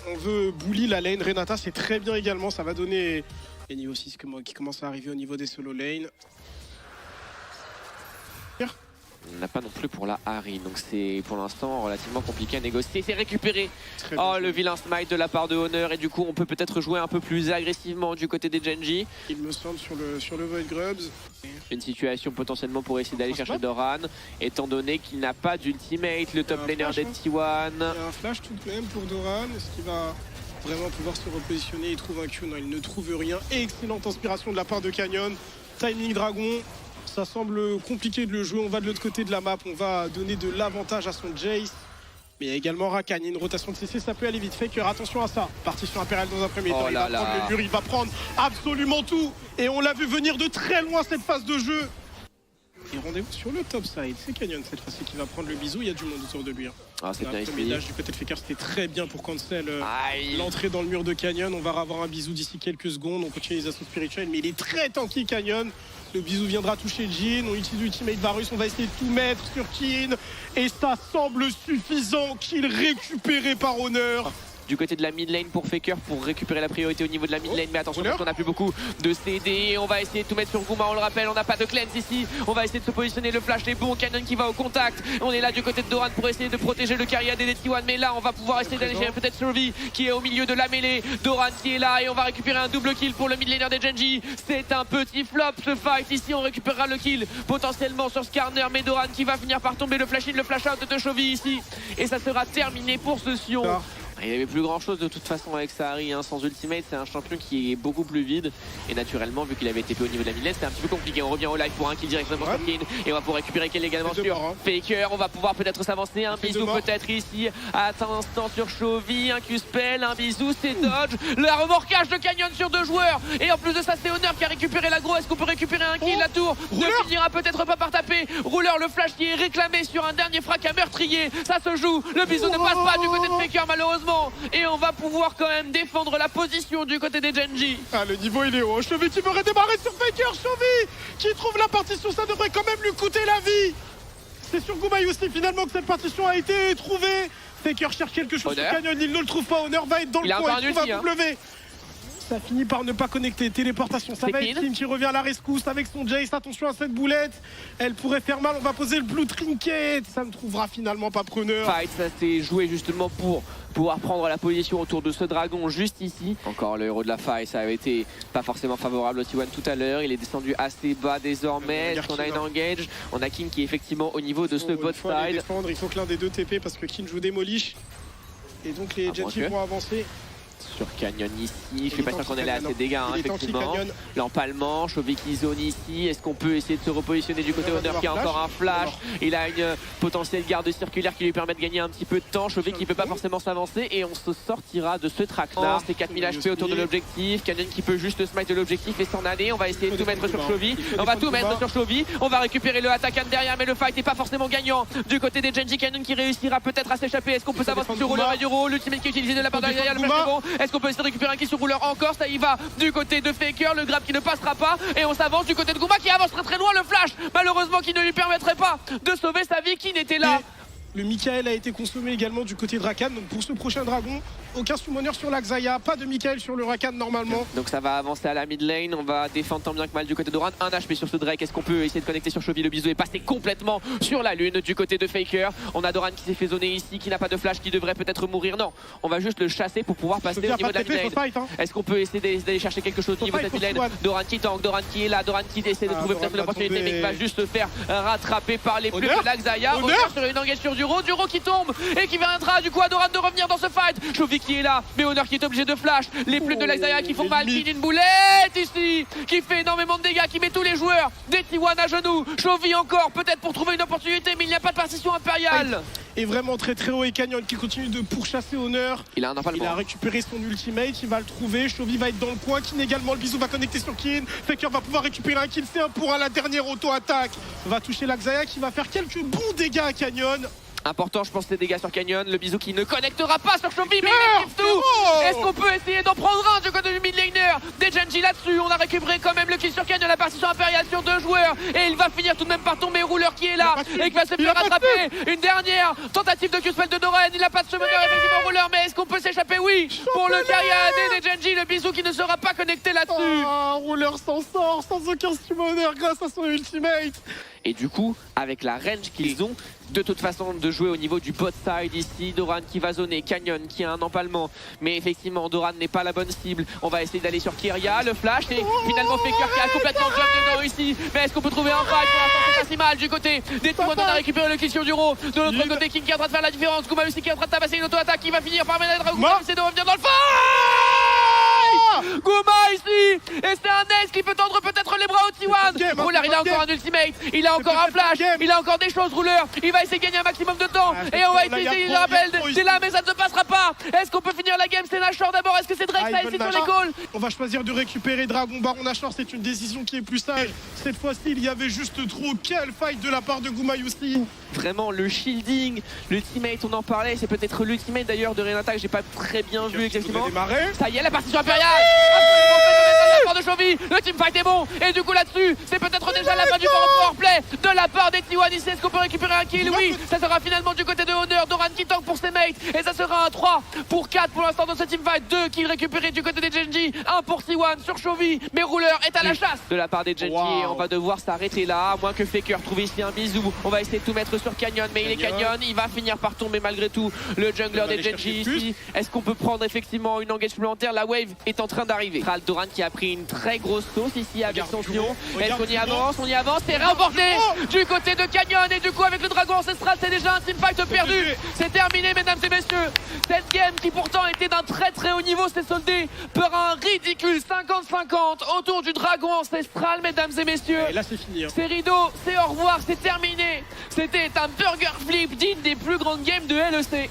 On veut bully la lane. Renata, c'est très bien également. Ça va donner les niveaux 6 qui commencent à arriver au niveau des solo lane. On n'a pas non plus pour la Harry, donc c'est pour l'instant relativement compliqué à négocier. C'est récupéré. Oh, le vilain smite de la part de Honor, et du coup on peut peut-être jouer un peu plus agressivement du côté des Genji. Il me semble sur le Void Grubs. Une situation potentiellement pour essayer d'aller chercher Doran, étant donné qu'il n'a pas d'ultimate, le top laner des T1. Il y a un flash tout de même pour Doran. Est-ce qu'il va vraiment pouvoir se repositionner? Il trouve un Q, non il ne trouve rien. Excellente inspiration de la part de Canyon. Timing Dragon. Ça semble compliqué de le jouer, on va de l'autre côté de la map, on va donner de l'avantage à son Jace. Mais il y a également Rakan, il y a une rotation de CC, ça peut aller vite. Faker, attention à ça. Partition impériale dans un premier temps, il va prendre le mur, il va prendre absolument tout. Et on l'a vu venir de très loin cette phase de jeu. Et rendez-vous sur le top side, c'est Canyon cette fois-ci qui va prendre le bisou, il y a du monde autour de lui. Ah, c'est bien expliqué. Du côté de Faker, c'était très bien pour cancel l'entrée dans le mur de Canyon. On va avoir un bisou d'ici quelques secondes, on continue les assauts spirituels, mais il est très tanky Canyon. Le bisou viendra toucher Jhin, on utilise l'ultimate Varus, on va essayer de tout mettre sur Keane. Et ça semble suffisant qu'il récupéré par Honor. Du côté de la mid lane pour Faker pour récupérer la priorité au niveau de la mid lane, mais attention parce qu'on n'a plus beaucoup de CD. On va essayer de tout mettre sur Guma, on le rappelle, on n'a pas de cleanse ici. On va essayer de se positionner, le flash est bon, Canyon qui va au contact. On est là du côté de Doran pour essayer de protéger le carry des T1, mais là on va pouvoir essayer d'aller gérer peut-être Survey qui est au milieu de la mêlée. Doran qui est là et on va récupérer un double kill pour le mid laner des Genji. C'est un petit flop ce fight, ici on récupérera le kill potentiellement sur Skarner, mais Doran qui va finir par tomber, le flash in, le flash out de Chovy ici. Et ça sera terminé pour ce Sion. Il n'y avait plus grand chose de toute façon avec Sahari, hein. Sans ultimate c'est un champion qui est beaucoup plus vide. Et naturellement vu qu'il avait TP au niveau de la mid lane c'était un petit peu compliqué. On revient au live pour un kill directement sur Keane. Et on va pouvoir récupérer Keane également sur Faker. On va pouvoir peut-être s'avancer, un bisou peut-être ici à un instant sur Chovy, un Q-spell, un bisou, c'est dodge. Le remorquage de Canyon sur 2 joueurs. Et en plus de ça c'est Honor qui a récupéré l'aggro. Est-ce qu'on peut récupérer un kill? La tour ne finira peut-être pas par taper. Rouleur, le flash qui est réclamé sur un dernier frac à meurtrier. Ça se joue, le bisou ne passe pas du côté de Faker malheureusement. Et on va pouvoir quand même défendre la position du côté des Genji. Ah, le niveau il est haut. Chovy qui veut redémarrer sur Faker. Chovy qui trouve la partition, ça devrait quand même lui coûter la vie. C'est sur Guma aussi finalement que cette partition a été trouvée. Faker cherche quelque chose sur Canyon, il ne le trouve pas. Honor va être dans le coin, il trouve un W. Ça finit par ne pas connecter. Téléportation, ça va être Kim qui revient à la rescousse avec son Jace. Attention à cette boulette, elle pourrait faire mal. On va poser le Blue Trinket. Ça ne trouvera finalement pas preneur. Fight, ça s'est joué justement pour pouvoir prendre la position autour de ce dragon juste ici. Encore le héros de la faille, ça avait été pas forcément favorable au T1 tout à l'heure. Il est descendu assez bas désormais. On a une engage. On a King qui est effectivement au niveau de ce bot side. Il faut que l'un des deux TP parce que King joue démolish. Et donc les Genji vont avancer. Sur Canyon ici, je suis pas sûr qu'on ait là assez de dégâts, hein, effectivement. L'empalement, Chovy qui zone ici. Est-ce qu'on peut essayer de se repositionner du côté Honor qui a encore un flash? Il a une potentielle garde circulaire qui lui permet de gagner un petit peu de temps. Chovy qui peut pas forcément s'avancer et on se sortira de ce track-là. C'est 4000 HP autour de l'objectif. Canyon qui peut juste smite de l'objectif et s'en aller. On va essayer de tout mettre sur Chovy. On va tout mettre sur Chovy. On va récupérer le attaquant derrière, mais le fight n'est pas forcément gagnant. Du côté des Genji, Canyon qui réussira peut-être à s'échapper. Est-ce qu'on peut s'avancer sur Roller et Euro? L'ultimate qui est utilisé de la part derrière, le flash est bon. Est-ce qu'on peut essayer de récupérer un kill sur Rouleur encore? Ça y va du côté de Faker, le grab qui ne passera pas. Et on s'avance du côté de Guma qui avance très très loin. Le flash malheureusement qui ne lui permettrait pas de sauver sa vie, qui n'était là. Le Michael a été consommé également du côté de Rakan. Donc pour ce prochain dragon, aucun summoner sur la Xayah, pas de Michael sur le Rakan normalement. Donc ça va avancer à la mid lane, on va défendre tant bien que mal du côté de Doran. Un HP sur ce Drake, est-ce qu'on peut essayer de connecter sur Chovy? Le bisou est passé complètement sur la lune du côté de Faker. On a Doran qui s'est fait zoner ici, qui n'a pas de flash, qui devrait peut-être mourir. Non, on va juste le chasser pour pouvoir passer au niveau de la mid lane. Est-ce qu'on peut essayer d'aller chercher quelque chose au niveau de la mid lane? Doran qui tank, Doran qui est là, Doran qui essaie de trouver peut-être l'opportunité, mais qui va juste se faire rattraper par les plumes de la Xayah. Honor sur une engage sur Duro qui tombe et qui viendra du coup à Doran de revenir dans ce fight. Chovy qui est là, mais Honor qui est obligé de flash. Les plumes de la Xayah qui font mal. Une boulette ici qui fait énormément de dégâts, qui met tous les joueurs des T1 à genoux. Chovy encore peut-être pour trouver une opportunité, mais il n'y a pas de partition impériale. Et vraiment très très haut, et Canyon qui continue de pourchasser Honor. Il a récupéré son ultimate, il va le trouver. Chovy va être dans le coin, Kin également, le bisou va connecter sur Kin. Faker va pouvoir récupérer un kill, c'est un pour un. La dernière auto-attaque va toucher la Xayah qui va faire quelques bons dégâts à Canyon. Important, je pense, les dégâts sur Canyon. Le bisou qui ne connectera pas sur Chovy, mais il maîtrise tout. Est-ce qu'on peut essayer d'en prendre un du côté du mid laner? Des Genji là-dessus. On a récupéré quand même le kill sur Canyon. La partition impériale sur 2 joueurs. Et il va finir tout de même par tomber. Rouleur qui est là et qui va se faire rattraper. Une dernière tentative de Q-spell de Doran. Il n'a pas de summoner effectivement Rouleur. Mais est-ce qu'on peut s'échapper? Oui. Pour le carrière AD des Genji. Le bisou qui ne sera pas connecté là-dessus. Rouleur s'en sort sans aucun summoner grâce à son ultimate. Et du coup, avec la range qu'ils ont, de toute façon, de jouer au niveau du bot side ici, Doran qui va zoner, Canyon qui a un empalement, mais effectivement, Doran n'est pas la bonne cible. On va essayer d'aller sur Kyria, le flash, et finalement Faker qui a complètement jump dedans ici. Mais est-ce qu'on peut trouver un fight? Pour l'instant, c'est pas si mal du côté des T1. On a récupéré le kill sur Duro. De l'autre côté, King qui est en train de faire la différence. Kuma aussi qui est en train de tabasser une auto-attaque qui va finir par mener Dragon. C'est de revenir dans le fight. Kuma ici. Et c'est un Ace qui peut tendre peut-être les bras au T1. Rouleur, il a encore un ultimate. Il a encore un flash. Il a encore des choses, Rouleur. Il va essayer de gagner un maximum de temps. Et on va essayer, il rappelle, c'est là, mais ça ne se passera pas. Est-ce qu'on peut finir la game? C'est Nashor d'abord. Est-ce que c'est Drake ici sur les calls? On va choisir de récupérer Dragon Baron Nashor. C'est une décision qui est plus sage. Cette fois-ci, il y avait juste trop. Quel fight de la part de Gumayusi. Vraiment, le shielding, l'ultimate, on en parlait. C'est peut-être l'ultimate d'ailleurs de Renata que j'ai pas très bien vu exactement. Ça y est, la partition impériale. De la part de Chovy, le teamfight est bon. Et du coup là-dessus, c'est peut-être déjà la fin du powerplay de la part des T1 ici. Est-ce qu'on peut récupérer un kill? Oui, ça sera finalement du côté de Honor. Doran qui tank pour ses mates. Et ça sera un 3 pour 4 pour l'instant dans ce teamfight. 2 kills récupérés du côté des Genji. 1 pour T1 sur Chovy. Mais Rouleur est à la chasse de la part des Genji. Et on va devoir s'arrêter là, à moins que Faker trouve ici un bisou. On va essayer de tout mettre sur Canyon, mais il est Canyon. Il va finir par tomber malgré tout. Le jungler des Genji ici. Est-ce qu'on peut prendre effectivement une engage supplémentaire? La wave est en train d'arriver. Doran qui a pris une très grosse sauce ici avec son Sion. Est-ce qu'on y avance? On y avance. C'est remporté du côté de Canyon. Et du coup avec le dragon ancestral, c'est déjà un teamfight perdu. C'est terminé, mesdames et messieurs. Cette game qui pourtant était d'un très haut niveau s'est soldée par un ridicule 50-50 autour du dragon ancestral, mesdames et messieurs. Et là c'est fini. C'est rideau, c'est au revoir, c'est terminé. C'était un burger flip digne des plus grandes games de LEC.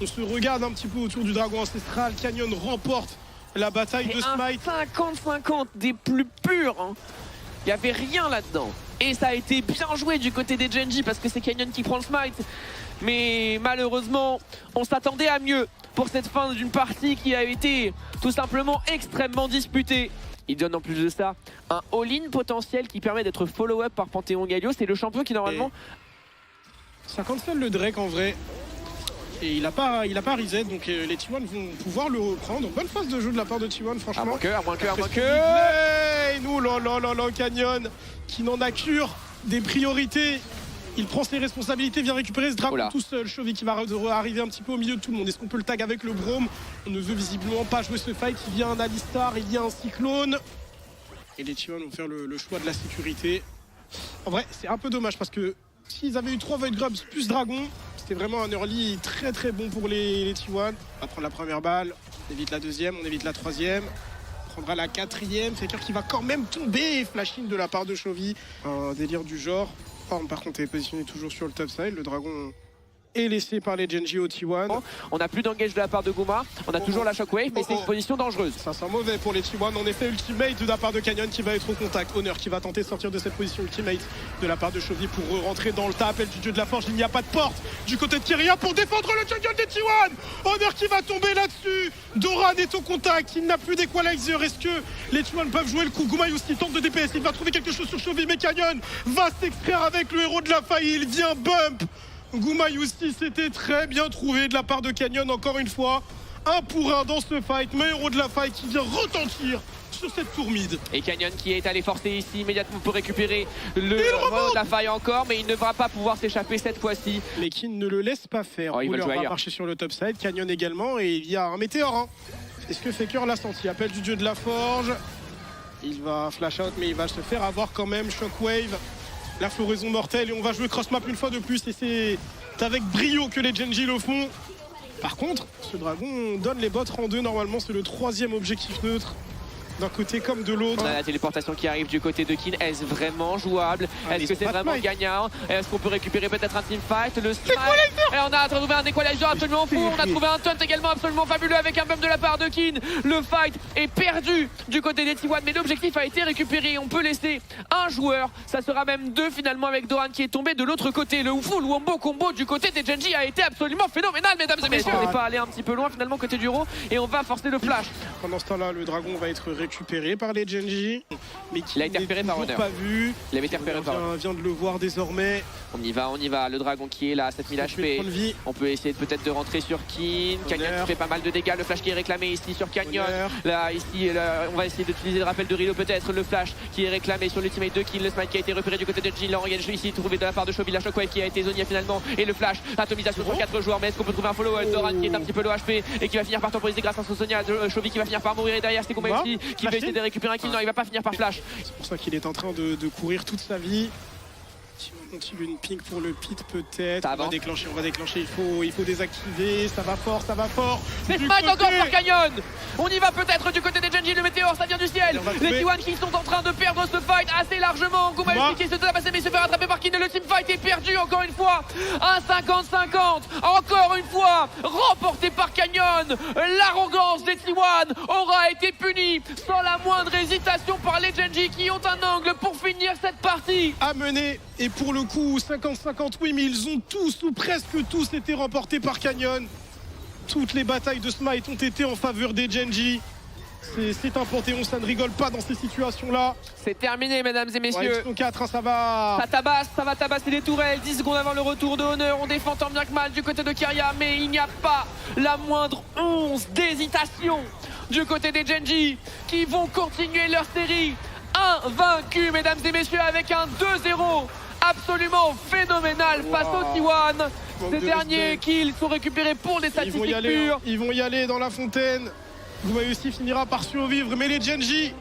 On se regarde un petit peu autour du dragon ancestral. Canyon remporte la bataille de Smite. 50-50 des plus purs. Il n'y avait rien là-dedans. Et ça a été bien joué du côté des Genji parce que c'est Canyon qui prend le Smite. Mais malheureusement, on s'attendait à mieux pour cette fin d'une partie qui a été tout simplement extrêmement disputée. Il donne en plus de ça un all-in potentiel qui permet d'être follow-up par Panthéon Galio. C'est le champion qui normalement... Ça cancel le Drake en vrai. Et il a pas reset, donc les T1 vont pouvoir le reprendre. Bonne phase de jeu de la part de T1, franchement. À moins que. Nous, Canyon, qui n'en a cure des priorités. Il prend ses responsabilités, vient récupérer ce dragon tout seul. Chovy qui va arriver un petit peu au milieu de tout le monde. Est-ce qu'on peut le tag avec le Brome? On ne veut visiblement pas jouer ce fight. Il y a un Alistar, il y a un Cyclone. Et les T1 vont faire le choix de la sécurité. En vrai, c'est un peu dommage parce que s'ils avaient eu 3 Void Grubs plus Dragon, c'était vraiment un early très bon pour les T1. On va prendre la première balle, on évite la deuxième, on évite la troisième. On prendra la quatrième. Faker qui va quand même tomber. Flashing de la part de Chovy. Un délire du genre. Par contre, elle est positionnée toujours sur le top side. Le dragon est laissé par les Genji au T1. On n'a plus d'engage de la part de Guma. On a toujours la shockwave, mais c'est une position dangereuse. Ça sent mauvais pour les T1. En effet, ultimate de la part de Canyon qui va être au contact. Honor qui va tenter de sortir de cette position ultimate de la part de Chovy pour rentrer dans le tas. Appel du dieu de la forge. Il n'y a pas de porte du côté de Kyria pour défendre le jungle des T1. Honor qui va tomber là-dessus. Doran est au contact. Il n'a plus d'equalizer. Est-ce que les T1 peuvent jouer le coup? Gumayusi tente de DPS. Il va trouver quelque chose sur Chovy, mais Canyon va s'extraire avec le héros de la faille. Il vient bump. Gumayusi, c'était très bien trouvé de la part de Canyon, encore une fois. 1 pour 1 dans ce fight, mais héros de la faille qui vient retentir sur cette tour mid. Et Canyon qui est allé forcer ici immédiatement pour récupérer le héros de la faille encore, mais il ne va pas pouvoir s'échapper cette fois-ci. Mais qui ne le laisse pas faire. Il va marcher sur le top side, Canyon également, et il y a un météore. Est-ce que Faker l'a senti? Appel du dieu de la forge. Il va flash out, mais il va se faire avoir quand même. Shockwave. La floraison mortelle et on va jouer cross map une fois de plus et c'est avec brio que les Genji le font. Par contre, ce dragon donne les bots rang 2 normalement, c'est le 3e objectif neutre. d'un côté comme de l'autre. On a la téléportation qui arrive du côté de Kin. Est-ce vraiment jouable? Est-ce que c'est vraiment gagnant? Est-ce qu'on peut récupérer peut-être un teamfight? Le smite. Et on a trouvé un équalizer absolument fou. On a trouvé un taunt également absolument fabuleux avec un bump de la part de Kin. Le fight est perdu du côté des T1, mais l'objectif a été récupéré. On peut laisser un joueur. Ça sera même deux finalement avec Doran qui est tombé de l'autre côté. Le full wombo combo du côté des Gen.G a été absolument phénoménal, mesdames et messieurs. On n'est pas allé un petit peu loin finalement côté du Euro et on va forcer le flash. Pendant ce temps-là, le dragon va être récupéré par les Gen.G, mais qui il a été repéré par Honor. Pas vu. Il avait été repéré par Honor. Vient de le voir désormais. On y va. Le dragon qui est là, 7000 HP. On peut essayer peut-être de rentrer sur Kin. Canyon qui fait pas mal de dégâts. Le flash qui est réclamé ici sur Canyon. Là, ici, on va essayer d'utiliser le rappel de Rilo peut-être. Le flash qui est réclamé sur l'ultimate de Kin. Le smite qui a été repéré du côté de Jin. L'engage ici trouvé de la part de Chovy. La shockwave qui a été zonia finalement. Et le flash, atomisation sur 4 joueurs. Mais est-ce qu'on peut trouver un follow? Doran qui est un petit peu low HP et qui va finir par temporiser grâce à son Sonia. Chovy qui va finir par mourir. Et derrière, c'est combat ici qui va essayer de récupérer un kill. Non, il va pas finir par flash. C'est pour ça qu'il est en train de courir toute sa vie. On continue une ping pour le pit peut-être. On va déclencher, il faut désactiver. Ça va fort. C'est smite encore pour Canyon. On y va peut-être du côté des Gen.G. Le météore, ça vient du ciel. Les T1 qui sont en train de perdre ce fight assez largement. Guma qui se doit passer mais il se fait rattraper par Kin. Le teamfight est perdu encore une fois. Un 50-50. Encore une fois. Remporté par Canyon. L'arrogance des T1 aura été punie sans la moindre hésitation par les Gen.G qui ont un angle pour finir cette partie. À mener. Et pour le coup, 50-50, oui, mais ils ont tous ou presque tous été remportés par Canyon. Toutes les batailles de Smite ont été en faveur des Gen.G. C'est un panthéon, ça ne rigole pas dans ces situations-là. C'est terminé, mesdames et messieurs. Ouais, 4, hein, ça va tabasser les tourelles. 10 secondes avant le retour de Honor. On défend tant bien que mal du côté de Keria, mais il n'y a pas la moindre once d'hésitation du côté des Gen.G qui vont continuer leur série invaincus, mesdames et messieurs, avec un 2-0 absolument phénoménal face aux T1. Ces derniers kills sont récupérés pour des statistiques pures. Ils vont y aller dans la fontaine. Vous aussi finira par survivre, mais les Gen.G